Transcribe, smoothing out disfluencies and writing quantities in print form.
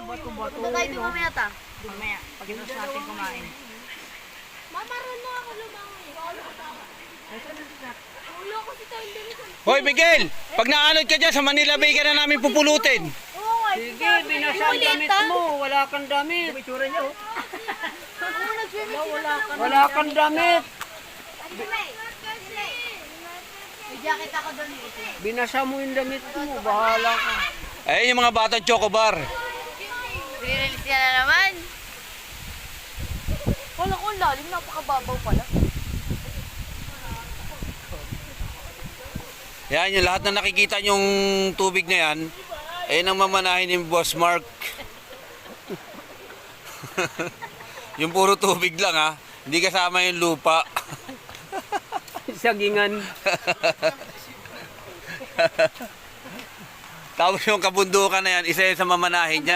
Punta tayo din mamaya ta. Mamaya, pag-iwas natin kumain. Mamaroon mo ako lumangoy. Ulo ko si tayo din. Hoy Miguel, pag naanod ka dyan sa Manila Bay ka na namin pupulutin. Oo nga. Sige, binasa ang damit mo. Wala kang damit. Wala kang damit. May jacket ako doon. Binasa mo yung damit mo. Bahala ka. Ayun yung mga batang chocobar. Release niya na naman. Wala ko lalim, napakababaw pala. Yan, yung lahat na nakikita yung tubig na yan, ayun ang mamanahin ni Boss Mark. Yung puro tubig lang ha, hindi kasama yung lupa. Sagingan. Tapos yung kabundukan na yan, isa yun sa mamanahin niya.